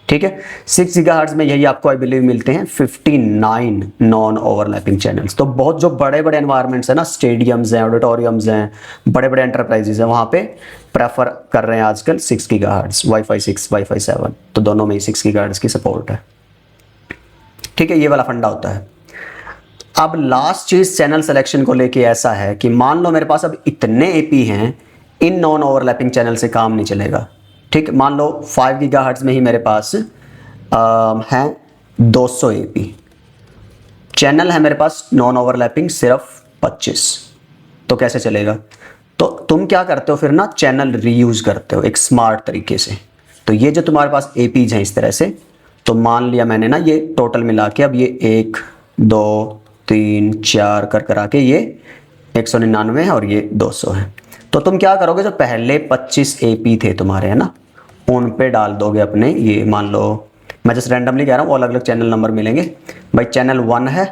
ठीक है। 6 गीगाहर्ट्ज में यही आपको आई बिलीव मिलते हैं 59 नॉन ओवरलैपिंग चैनल्स। तो बहुत जो बड़े बड़े एनवायरनमेंट्स है ना, स्टेडियम्स हैं, ऑडिटोरियम्स हैं, बड़े बड़े एंटरप्राइजेज हैं, वहां पे प्रेफर कर रहे हैं आजकल 6 गीगाहर्ट्ज, वाईफाई 6, वाईफाई 7, तो दोनों में ही 6 गीगाहर्ट्ज की सपोर्ट है, ठीक है। ये वाला फंडा होता है। अब लास्ट चीज चैनल सिलेक्शन को लेके ऐसा है कि मान लो मेरे पास अब इतने एपी हैं, इन नॉन ओवरलैपिंग चैनल से काम नहीं चलेगा, ठीक। मान लो 5 गीगाहर्ट्ज में ही मेरे पास हैं 200 एपी, चैनल है मेरे पास नॉन ओवरलैपिंग सिर्फ 25, तो कैसे चलेगा? तो तुम क्या करते हो फिर ना, चैनल रीयूज करते हो एक स्मार्ट तरीके से। तो ये जो तुम्हारे पास एपीज हैं इस तरह से, तो मान लिया मैंने ना ये टोटल मिला के, अब ये 1 2 3 4 कर करा के ये 199 है और ये 200 है। तो तुम क्या करोगे, जो पहले 25 एपी थे तुम्हारे, है ना, उन पे डाल दोगे अपने, ये मान लो मैं जस्ट रैंडमली कह रहा हूँ, अलग अलग चैनल नंबर मिलेंगे भाई। चैनल 1 है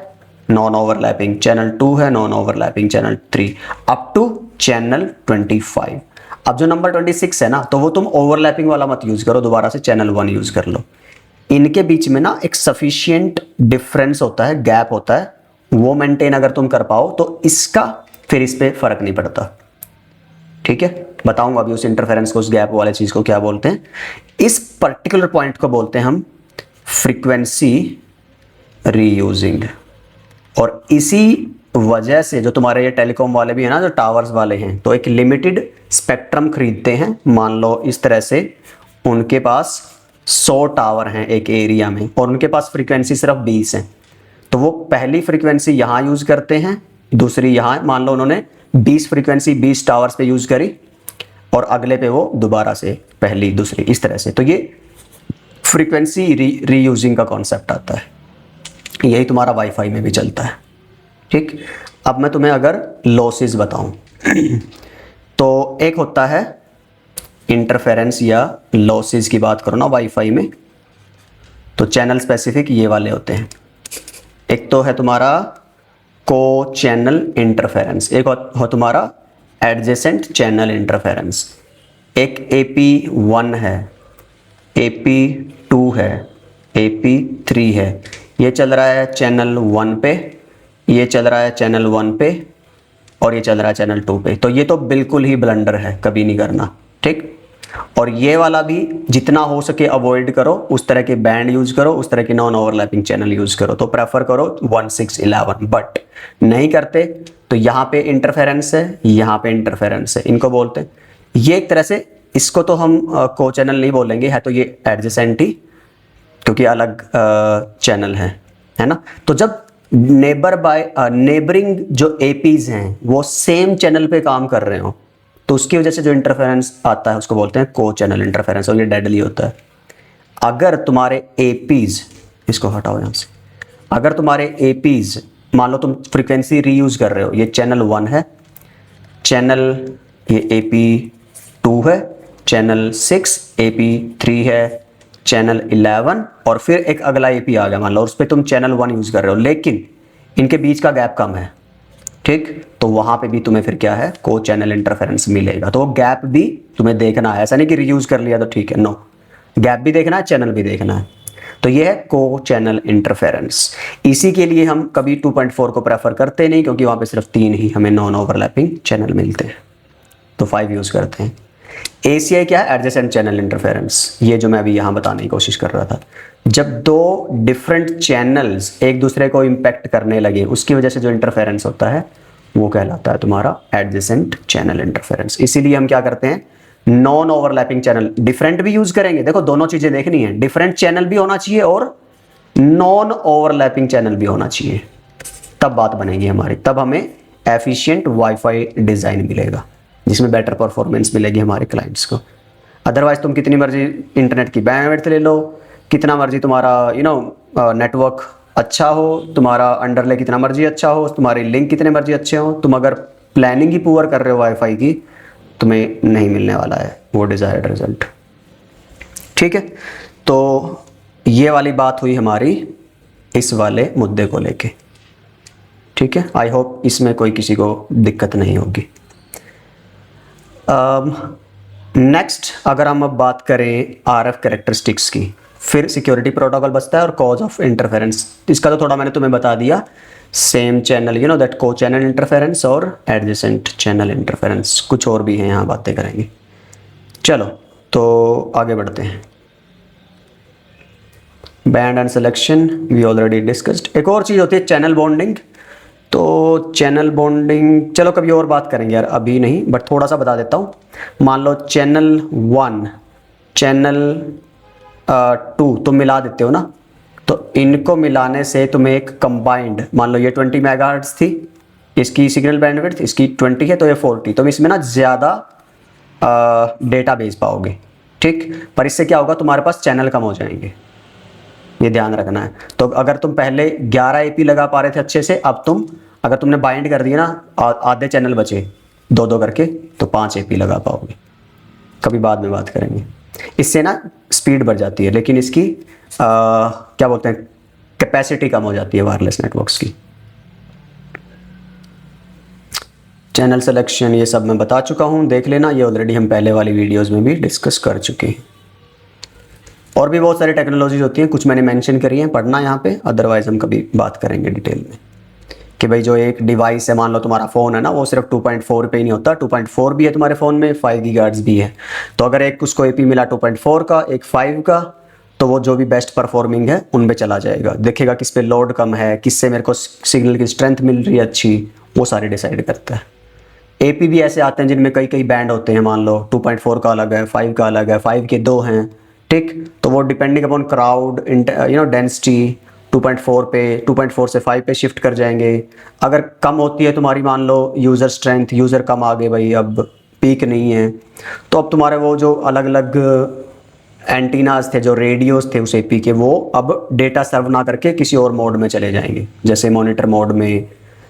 नॉन ओवरलैपिंग, चैनल 2 है non overlapping, channel 3 up to channel 25। अब जो नंबर 26 है ना, तो वो तुम ओवरलैपिंग वाला मत यूज करो, दोबारा से चैनल 1 यूज कर लो। इनके बीच में ना एक सफिशिएंट डिफरेंस होता है, गैप होता है, वो मेंटेन अगर तुम कर पाओ तो इसका फिर इस पे फर्क नहीं पड़ता, ठीक है। बताऊंगा अभी उस इंटरफेरेंस को, उस गैप वाले चीज को क्या बोलते हैं। इस पर्टिकुलर पॉइंट को बोलते हैं हम फ्रीक्वेंसी रीयूजिंग। और इसी वजह से जो तुम्हारे ये टेलीकॉम वाले भी है ना, जो टावर्स वाले हैं, तो एक लिमिटेड स्पेक्ट्रम खरीदते हैं। मान लो इस तरह से उनके पास 100 टावर हैं एक एरिया में, और उनके पास फ्रीक्वेंसी सिर्फ 20 है, तो वो पहली फ्रीक्वेंसी यहाँ यूज करते हैं, दूसरी यहाँ, मान लो उन्होंने 20 फ्रीक्वेंसी 20 टावर्स पे यूज करी, और अगले पे वो दोबारा से पहली दूसरी, इस तरह से। तो ये फ्रीक्वेंसी रीयूजिंग का कॉन्सेप्ट आता है, यही तुम्हारा वाईफाई में भी चलता है, ठीक। अब मैं तुम्हें अगर लॉसेस बताऊं तो एक होता है इंटरफेरेंस या लॉसेस की बात करो ना वाईफाई में, तो चैनल स्पेसिफिक ये वाले होते हैं। एक तो है तुम्हारा को चैनल इंटरफेरेंस, एक हो तुम्हारा एडजेसेंट चैनल इंटरफेरेंस। एक AP1 है, AP2 है, AP3 है। ये चल रहा है चैनल 1 पे, ये चल रहा है चैनल 1 पे, और ये चल रहा है चैनल 2 पे। तो ये तो बिल्कुल ही ब्लंडर है, कभी नहीं करना, ठीक। और ये वाला भी जितना हो सके अवॉइड करो, उस तरह के बैंड यूज करो, उस तरह की नॉन ओवरलैपिंग चैनल यूज करो। तो प्रेफर करो 1611, बट नहीं करते तो यहाँ पे इंटरफेरेंस है, यहाँ पे इंटरफेरेंस है, इनको बोलते हैं। ये एक तरह से, इसको तो हम को चैनल नहीं बोलेंगे, है तो ये एडजेसेंट ही, क्योंकि अलग चैनल है ना। तो जब नेबरिंग जो एपीज हैं वो सेम चैनल पे काम कर रहे हो, तो उसकी वजह से जो इंटरफेरेंस आता है उसको बोलते हैं को चैनल इंटरफेरेंस, और ये डेडली होता है। अगर तुम्हारे एपीज, इसको हटाओ यहाँ से, अगर तुम्हारे एपीज मान लो तुम फ्रीक्वेंसी रीयूज कर रहे हो, ये चैनल 1 है, चैनल ये AP2 है, चैनल 6 AP3 है, चैनल 11, और फिर एक अगला AP आ गया मान लो, उस पर तुम चैनल 1 यूज कर रहे हो, लेकिन इनके बीच का गैप कम है, ठीक। तो वहां पे भी तुम्हें फिर क्या है, को चैनल इंटरफेरेंस मिलेगा। तो वो गैप भी तुम्हें देखना है, ऐसा नहीं कि रीयूज कर लिया तो ठीक है, नो, गैप भी देखना है, चैनल भी देखना है। तो ये है को चैनल इंटरफेरेंस। इसी के लिए हम कभी 2.4 को प्रेफर करते नहीं, क्योंकि वहां पे सिर्फ 3 ही हमें नॉन ओवरलैपिंग चैनल मिलते हैं, तो 5 यूज करते हैं। ACI क्या है, एडजेसेंट चैनल इंटरफेरेंस, ये जो मैं अभी यहाँ बताने की कोशिश कर रहा था। जब दो डिफरेंट चैनल्स एक दूसरे को इंपैक्ट करने लगे, उसकी वजह से जो इंटरफेरेंस होता है वो कहलाता है तुम्हारा एडजेसेंट चैनल इंटरफेरेंस। इसीलिए हम क्या करते हैं, नॉन ओवरलैपिंग चैनल डिफरेंट भी यूज करेंगे। देखो दोनों चीजें देखनी है, डिफरेंट चैनल भी होना चाहिए और नॉन ओवरलैपिंग चैनल भी होना चाहिए, तब बात बनेगी हमारी, तब हमें एफिशिएंट वाईफाई डिजाइन मिलेगा, जिसमें बेटर परफॉर्मेंस मिलेगी हमारे क्लाइंट्स को। अदरवाइज तुम कितनी मर्जी इंटरनेट की बैंडविड्थ ले लो, कितना मर्जी तुम्हारा नेटवर्क अच्छा हो, तुम्हारा अंडरले कितना मर्जी अच्छा हो, तुम्हारे लिंक कितने मर्जी अच्छे हो, तुम अगर प्लानिंग ही पुअर कर रहे हो वाईफाई की, तुम्हें नहीं मिलने वाला है वो डिज़ायर्ड रिजल्ट। ठीक है, तो ये वाली बात हुई हमारी इस वाले मुद्दे को लेके। ठीक है, आई होप इसमें कोई किसी को दिक्कत नहीं होगी। नेक्स्ट अगर हम अब बात करें आरएफ कैरेक्टरिस्टिक्स की, फिर सिक्योरिटी प्रोटोकॉल बचता है और कॉज ऑफ इंटरफेरेंस। इसका तो थोड़ा मैंने तुम्हें बता दिया, same channel you know that को चैनल इंटरफेरेंस और एडजेसेंट चैनल इंटरफेरेंस, कुछ और भी हैं यहाँ बातें करेंगे। चलो तो आगे बढ़ते हैं। Band and selection we already discussed. एक और चीज़ होती है चैनल बॉन्डिंग। तो चैनल बॉन्डिंग चलो कभी और बात करेंगे यार, अभी नहीं, बट थोड़ा सा बता देता हूँ। मान लो चैनल 1 चैनल 2 तुम मिला देते हो ना, तो इनको मिलाने से तुम्हें एक कंबाइंड, मान लो ये 20 मेगाहर्ट्ज थी, इसकी सिग्नल बैंडविड्थ इसकी 20 है, तो ये 40, तो इसमें ना ज़्यादा डेटा भेज पाओगे। ठीक, पर इससे क्या होगा, तुम्हारे पास चैनल कम हो जाएंगे, ये ध्यान रखना है। तो अगर तुम पहले 11 एपी लगा पा रहे थे अच्छे से, अब तुम अगर तुमने बाइंड कर दिया ना, आधे चैनल बचे 2-2 करके, तो 5 एपी लगा पाओगे। कभी बाद में बात करेंगे। इससे ना स्पीड बढ़ जाती है, लेकिन इसकी क्या बोलते हैं, कैपेसिटी कम हो जाती है वायरलेस नेटवर्क्स की। चैनल सिलेक्शन ये सब मैं बता चुका हूँ, देख लेना, ये ऑलरेडी हम पहले वाली वीडियोस में भी डिस्कस कर चुके हैं। और भी बहुत सारी टेक्नोलॉजीज होती हैं, कुछ मैंने मेंशन करी हैं, पढ़ना यहाँ पे, अदरवाइज हम कभी बात करेंगे डिटेल में कि भाई जो एक डिवाइस है, मान लो तुम्हारा फ़ोन है ना, वो सिर्फ 2.4 पे ही नहीं होता, 2.4 भी है तुम्हारे फ़ोन में, 5 गीगाहर्ट्ज़ भी है। तो अगर एक उसको एपी मिला 2.4 का, एक 5 का, तो वो जो भी बेस्ट परफॉर्मिंग है उन पे चला जाएगा। देखेगा किस पे लोड कम है, किससे मेरे को सिग्नल की स्ट्रेंथ मिल रही है अच्छी, वो सारे डिसाइड करता है। एपी भी ऐसे आते हैं जिनमें कई कई बैंड होते हैं, मान लो 2.4 का अलग है, 5 का अलग है, 5 के 2 हैं। ठीक, तो वो डिपेंडिंग अपॉन क्राउड डेंसिटी 2.4 पे, 2.4 से 5 पे शिफ्ट कर जाएंगे। अगर कम होती है तुम्हारी, मान लो यूज़र स्ट्रेंथ, यूज़र कम आ गए भाई, अब पीक नहीं है, तो अब तुम्हारे वो जो अलग अलग एंटीनाज थे, जो रेडियोस थे उस एपी के, वो अब डेटा सर्व ना करके किसी और मोड में चले जाएंगे, जैसे मॉनिटर मोड में,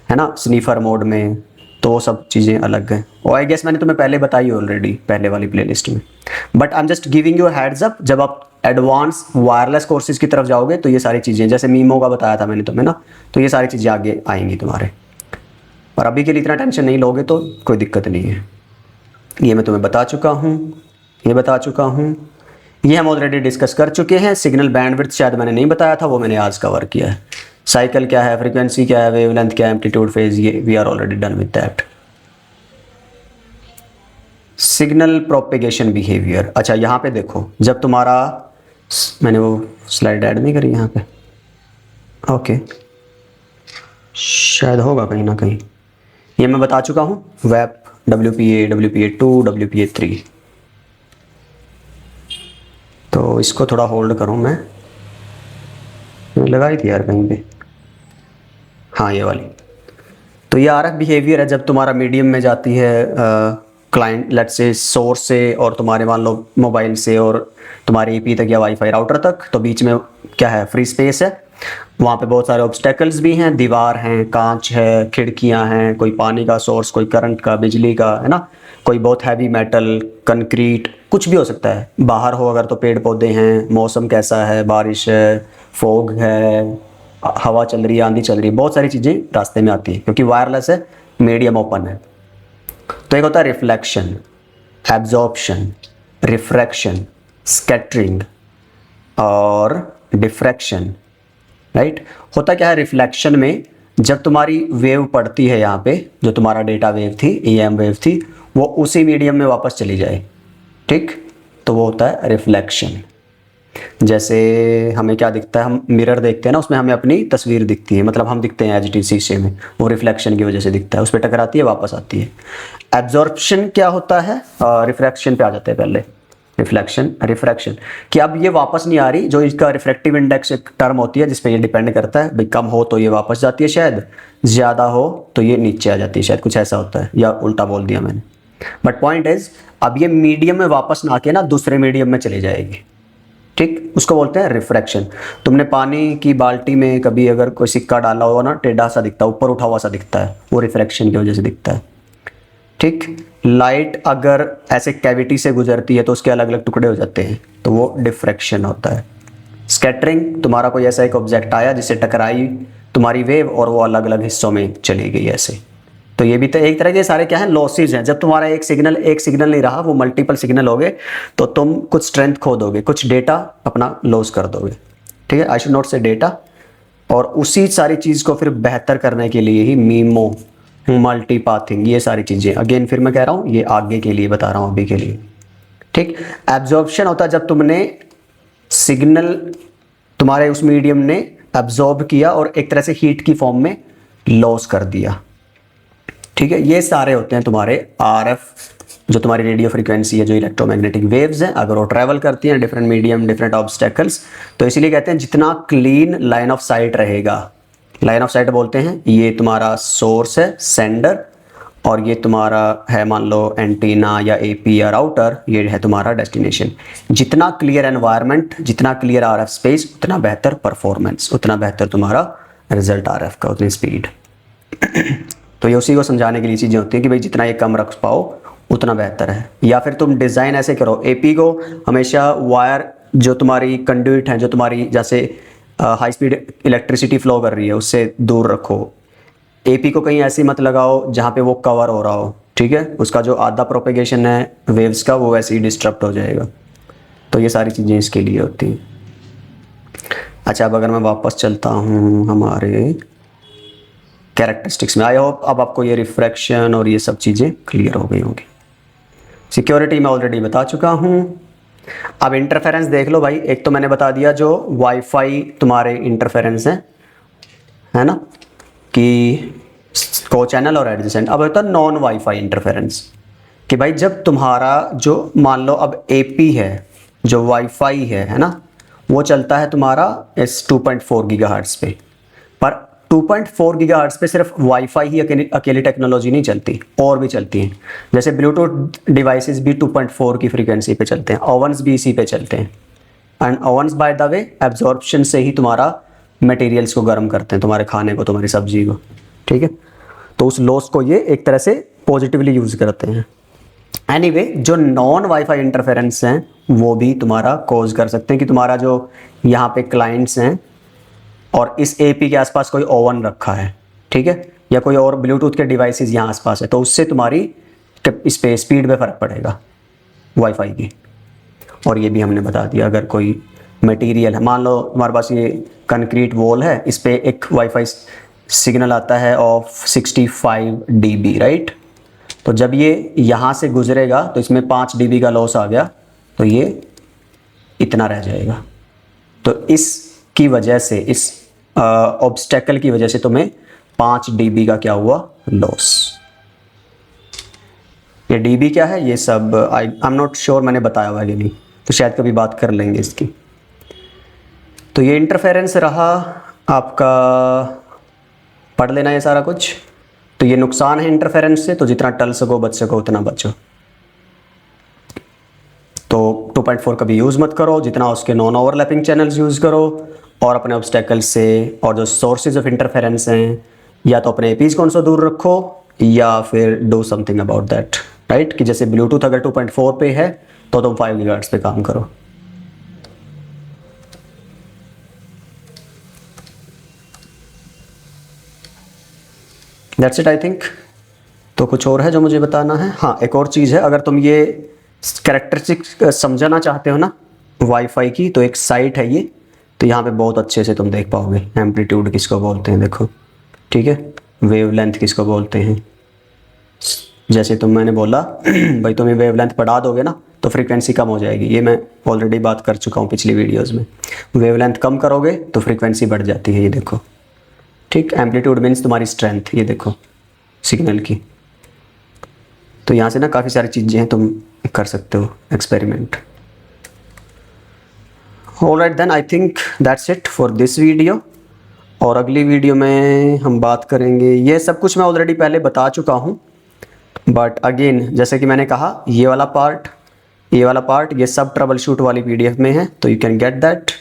है ना, स्नीफर मोड में। तो वो सब चीज़ें अलग हैं, और आई गेस मैंने तुम्हें पहले बताई ऑलरेडी पहले वाली प्लेलिस्ट में, but I am just giving you heads up. जब आप एडवांस वायरलेस कोर्सेज की तरफ जाओगे तो ये सारी चीज़ें, जैसे मीमो का बताया था मैंने तुम्हें ना, तो ये सारी चीज़ें आगे आएंगी तुम्हारे। और अभी के लिए इतना टेंशन नहीं लोगे तो कोई दिक्कत नहीं है। ये मैं तुम्हें बता चुका हूँ, ये बता चुका हूँ, ये हम ऑलरेडी डिस्कस कर चुके हैं। सिग्नल बैंडविड्थ शायद मैंने नहीं बताया था, वो मैंने आज कवर किया है। साइकिल क्या है, फ्रीक्वेंसी क्या है, वेवलेंथ क्या है, एम्पलीट्यूड फेज, ये we are already done with that. Signal propagation behaviour, अच्छा यहाँ पे देखो, जब तुम्हारा, मैंने वो स्लाइड ऐड नहीं करी यहाँ पे, ओके शायद होगा कहीं ना कहीं, ये मैं बता चुका हूँ। वेब WPA, WPA2, WPA3, तो इसको थोड़ा होल्ड करूँ मैं लगाई थी यार कहीं पे, हाँ ये वाली। तो ये आरएफ बिहेवियर है जब तुम्हारा मीडियम में जाती है क्लाइंट, लेट्स से सोर्स से, और तुम्हारे मान लो मोबाइल से और तुम्हारे ईपी तक या वाईफाई राउटर तक, तो बीच में क्या है, फ्री स्पेस है। वहाँ पे बहुत सारे ऑब्स्टेकल्स भी हैं, दीवार हैं, कांच है, खिड़कियाँ हैं, कोई पानी का सोर्स, कोई करंट का, बिजली का, है ना, कोई बहुत हैवी मेटल, कंक्रीट, कुछ भी हो सकता है। बाहर हो अगर तो पेड़ पौधे हैं, मौसम कैसा है, बारिश है, फोग है, हवा चल रही है, आंधी चल रही है, बहुत सारी चीज़ें रास्ते में आती है, क्योंकि वायरलेस है, मीडियम ओपन है। तो एक होता है रिफ्लेक्शन, एब्जॉर्प्शन, रिफ्रैक्शन, स्कैटरिंग और डिफ्रैक्शन, राइट। होता क्या है रिफ्लेक्शन में, जब तुम्हारी वेव पड़ती है यहाँ पे, जो तुम्हारा डेटा वेव थी, EM वेव थी, वो उसी मीडियम में वापस चली जाए, ठीक, तो वो होता है रिफ्लेक्शन। जैसे हमें क्या दिखता है, हम मिरर देखते हैं ना, उसमें हमें अपनी तस्वीर दिखती है, मतलब हम दिखते हैं एज इट इज शीशे में, वो रिफ्लेक्शन की वजह से दिखता है, उस पर टकराती है, वापस आती है। एब्जॉर्प्शन क्या होता है, रिफ्रैक्शन पे आ जाते हैं पहले, रिफ्लेक्शन, रिफ्रैक्शन, कि अब ये वापस नहीं आ रही, जो इसका रिफ्रैक्टिव इंडेक्स एक टर्म होती है जिस पे ये डिपेंड करता है, भाई कम हो तो ये वापस जाती है शायद, ज़्यादा हो तो ये नीचे आ जाती है शायद, कुछ ऐसा होता है, या उल्टा बोल दिया मैंने। बट पॉइंट इज, अब ये मीडियम में वापस ना आके ना दूसरे मीडियम में चली जाएगी, ठीक, उसको बोलते हैं रिफ्रैक्शन। तुमने पानी की बाल्टी में कभी अगर कोई सिक्का डाला होगा ना, टेढ़ा सा दिखता है, ऊपर उठा हुआ सा दिखता है, वो रिफ्रैक्शन की वजह से दिखता है। ठीक, लाइट अगर ऐसे कैविटी से गुजरती है तो उसके अलग अलग टुकड़े हो जाते हैं, तो वो डिफ्रैक्शन होता है। स्कैटरिंग, तुम्हारा कोई ऐसा एक ऑब्जेक्ट आया जिससे टकराई तुम्हारी वेव और वो अलग अलग हिस्सों में चली गई ऐसे, तो ये भी तो एक तरह के सारे क्या है, लॉसेज हैं। जब तुम्हारा एक सिग्नल नहीं रहा, वो मल्टीपल सिग्नल हो गए, तो तुम कुछ स्ट्रेंथ खो दोगे, कुछ डेटा अपना लॉस कर दोगे। ठीक है, आई शुड नॉट से डेटा। और उसी सारी चीज़ को फिर बेहतर करने के लिए ही मीमो, मल्टीपाथिंग, ये सारी चीज़ें, अगेन फिर मैं कह रहा हूँ ये आगे के लिए बता रहा हूँ, अभी के लिए। ठीक, एब्जॉर्प्शन होता है जब तुमने सिग्नल तुम्हारे उस मीडियम ने एब्जॉर्ब किया और एक तरह से हीट की फॉर्म में लॉस कर दिया। ठीक है, ये सारे होते हैं तुम्हारे आरएफ, जो तुम्हारी रेडियो फ्रीक्वेंसी है, जो इलेक्ट्रोमैग्नेटिक वेव्स हैं, अगर वो ट्रैवल करती हैं डिफरेंट मीडियम, डिफरेंट ऑब्स्टेकल्स, तो इसीलिए कहते हैं जितना क्लीन लाइन ऑफ साइट रहेगा, लाइन ऑफ साइट बोलते हैं, ये तुम्हारा सोर्स है, सेंडर, और ये तुम्हारा है मान लो एंटीना या एपी या राउटर, ये है तुम्हारा डेस्टिनेशन। जितना क्लियर एनवायरनमेंट, जितना क्लियर आरएफ स्पेस, उतना बेहतर परफॉर्मेंस, उतना बेहतर तुम्हारा रिजल्ट आरएफ का, उतनी स्पीड। तो ये उसी को समझाने के लिए चीज़ें होती हैं कि भाई जितना ये कम रख पाओ उतना बेहतर है। या फिर तुम डिज़ाइन ऐसे करो, एपी को हमेशा वायर जो तुम्हारी कंड्यूट है, जो तुम्हारी जैसे हाई स्पीड इलेक्ट्रिसिटी फ्लो कर रही है, उससे दूर रखो। एपी को कहीं ऐसी मत लगाओ जहाँ पे वो कवर हो रहा हो। ठीक है, उसका जो आधा प्रोपेगेशन है वेव्स का, वो वैसे ही डिस्टर्ब हो जाएगा। तो ये सारी चीज़ें इसके लिए होती हैं। अच्छा, अब अगर मैं वापस चलता हूँ हमारे कैरेक्टरिस्टिक्स में, आई होप अब आपको ये रिफ्रैक्शन और ये सब चीज़ें क्लियर हो गई होंगी। सिक्योरिटी मैं ऑलरेडी बता चुका हूँ। अब इंटरफेरेंस देख लो भाई, एक तो मैंने बता दिया जो वाईफाई तुम्हारे इंटरफेरेंस हैं, है ना, कि को चैनल और एडजेसेंट। अब होता है नॉन वाईफाई इंटरफेरेंस, कि भाई जब तुम्हारा जो मान लो अब एपी है, जो वाईफाई है ना, वो चलता है तुम्हारा इस 2.4 गीगाहर्ट्ज़ पे, पर 2.4 गीगाहर्ट्ज़ पे सिर्फ वाईफाई ही अकेली टेक्नोलॉजी नहीं चलती, और भी चलती हैं। जैसे ब्लूटूथ डिवाइसेस भी 2.4 की फ्रीक्वेंसी पे चलते हैं, ओवन्स भी इसी पे चलते हैं। And ओवन्स by the way absorption से ही तुम्हारा मटेरियल्स को गर्म करते हैं, तुम्हारे खाने को, तुम्हारी सब्जी को। ठीक है, तो उस लॉस को ये एक तरह से पॉजिटिवली यूज़ करते हैं। एनीवे, जो नॉन वाईफाई इंटरफेरेंस हैं वो भी तुम्हारा कॉज कर सकते हैं कि तुम्हारा जो यहाँ पे क्लाइंट्स हैं और इस एपी के आसपास कोई ओवन रखा है, ठीक है, या कोई और ब्लूटूथ के डिवाइसेस यहाँ आसपास है, तो उससे तुम्हारी इस पे स्पीड में फ़र्क पड़ेगा वाईफाई की। और ये भी हमने बता दिया, अगर कोई मटेरियल है, मान लो हमारे पास ये कंक्रीट वॉल है, इस पे एक वाईफाई सिग्नल आता है ऑफ 65 dB, राइट। तो जब ये यहाँ से गुजरेगा तो इसमें 5 dB का लॉस आ गया, तो ये इतना रह जाएगा। तो इसकी वजह से, इस ऑब्स्टेकल की वजह से तुम्हें 5 dB का क्या हुआ, लॉस। ये dB क्या है, ये सब आई एम नॉट श्योर मैंने बताया हुआ कि नहीं, तो शायद कभी बात कर लेंगे इसकी। तो ये इंटरफेरेंस रहा आपका, पढ़ लेना ये सारा कुछ। तो ये नुकसान है इंटरफेरेंस से, तो जितना टल सको बच सको उतना बचो। तो 2.4 कभी यूज़ मत करो, जितना उसके नॉन ओवरलैपिंग चैनल्स यूज़ करो, और अपने ऑब्स्टेकल से और जो सोर्सेज ऑफ इंटरफेरेंस हैं, या तो अपने एपीज को उनसे दूर रखो, या फिर do something about that, right. कि जैसे ब्लूटूथ अगर 2.4 पे है तो तुम 5 गीगाहर्ट्ज़ पे काम करो। That's it I think. तो कुछ और है जो मुझे बताना है? हाँ, एक और चीज़ है, अगर तुम ये कैरेक्टरिस्टिक समझना चाहते हो ना वाईफाई की, तो एक साइट है ये, तो यहाँ पे बहुत अच्छे से तुम देख पाओगे। एम्पलीट्यूड किसको बोलते हैं देखो, ठीक है, वेवलेंथ किसको बोलते हैं। जैसे मैंने बोला भाई तुम ये वेवलेंथ बढ़ा दोगे ना तो फ्रीक्वेंसी कम हो जाएगी, ये मैं ऑलरेडी बात कर चुका हूँ पिछली वीडियोज़ में। वेवलेंथ कम करोगे तो फ्रीक्वेंसी बढ़ जाती है, ये देखो, ठीक। एम्पलीट्यूड मीन्स तुम्हारी स्ट्रेंथ, ये देखो सिग्नल की। तो यहाँ से ना काफ़ी सारी चीज़ें हैं, तुम कर सकते हो experiment. Alright then, I think that's it for this video. और अगली वीडियो में हम बात करेंगे, ये सब कुछ मैं ऑलरेडी पहले बता चुका हूँ, बट अगेन जैसे कि मैंने कहा, ये वाला पार्ट ये वाला पार्ट, ये सब ट्रबल शूट वाली PDF में है, तो you can get that.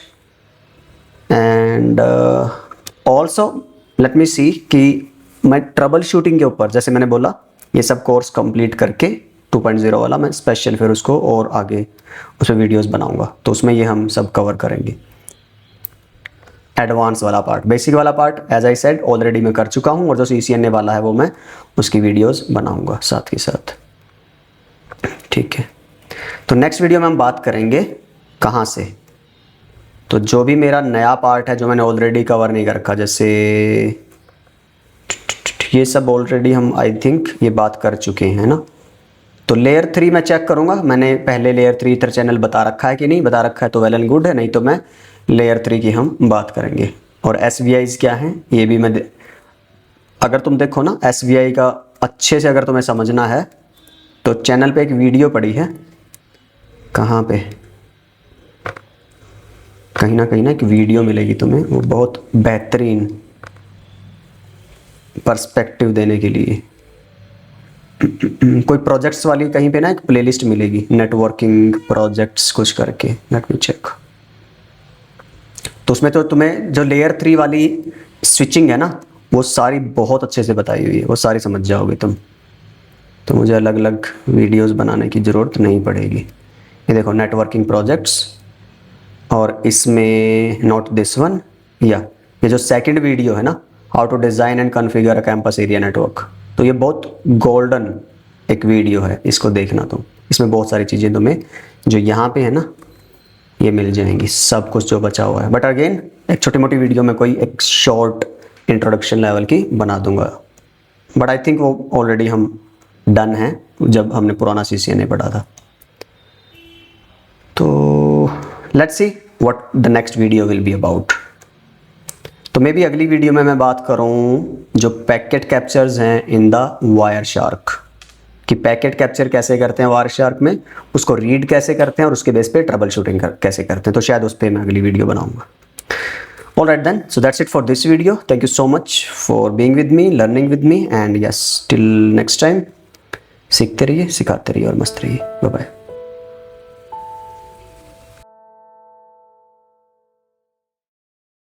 And also let me see कि मैं ट्रबल शूटिंग के ऊपर, जैसे मैंने बोला, ये सब कोर्स कंप्लीट करके 2.0 वाला मैं स्पेशल फिर उसको और आगे उस पर वीडियोज़ बनाऊँगा, तो उसमें ये हम सब कवर करेंगे। एडवांस वाला पार्ट, बेसिक वाला part as I said already मैं कर चुका हूँ, और जो CCNA वाला है वो मैं उसकी वीडियोस बनाऊंगा साथ के साथ, ठीक है। तो नेक्स्ट वीडियो में हम बात करेंगे कहाँ से, तो जो भी मेरा नया पार्ट है जो मैंने ऑलरेडी कवर नहीं कर रखा, जैसे ये सब ऑलरेडी हम आई थिंक ये बात कर चुके हैं ना। तो लेयर 3 मैं चेक करूँगा, मैंने पहले लेयर 3 इधर चैनल बता रखा है कि नहीं बता रखा है, तो वेल एंड गुड है, नहीं तो मैं लेयर 3 की हम बात करेंगे। और SVIs क्या हैं ये भी मैं अगर तुम देखो ना, SVI का अच्छे से अगर तुम्हें समझना है तो चैनल पे एक वीडियो पड़ी है, कहाँ पे, कहीं ना एक वीडियो मिलेगी तुम्हें, वो बहुत बेहतरीन पर्सपेक्टिव देने के लिए। कोई प्रोजेक्ट्स वाली कहीं पे ना एक प्लेलिस्ट मिलेगी, नेटवर्किंग प्रोजेक्ट्स कुछ करके, लेट मी चेक। तो उसमें तो तुम्हें जो लेयर 3 वाली स्विचिंग है ना, वो सारी बहुत अच्छे से बताई हुई है, वो सारी समझ जाओगे तुम, तो मुझे अलग अलग वीडियोस बनाने की ज़रूरत नहीं पड़ेगी। ये देखो नेटवर्किंग प्रोजेक्ट्स, और इसमें नॉट दिस वन, या ये जो सेकंड वीडियो है ना, how to design and configure a campus area network, तो ये बहुत गोल्डन एक वीडियो है, इसको देखना तुम। इसमें बहुत सारी चीज़ें तुम्हें जो यहाँ पे है ना ये मिल जाएंगी, सब कुछ जो बचा हुआ है। बट अगेन एक छोटी मोटी वीडियो में कोई एक शॉर्ट इंट्रोडक्शन लेवल की बना दूंगा, बट आई थिंक वो ऑलरेडी हम डन है जब हमने पुराना CCNA पढ़ा था। तो let's see what the next video will be about. तो मे बी अगली वीडियो में मैं बात करूँ जो पैकेट कैप्चर्स हैं इन द वायरशार्क, कि पैकेट कैप्चर कैसे करते हैं वायरशार्क में, उसको रीड कैसे करते हैं, और उसके बेस पे ट्रबल शूटिंग कैसे करते हैं, तो शायद उस पर मैं अगली वीडियो बनाऊंगा। Alright then, so that's it for this video. Thank you so much for being with me, learning with me, and yes, till next time, सीखते रहिए, सिखाते रहिए और मस्त रहिए। Bye bye.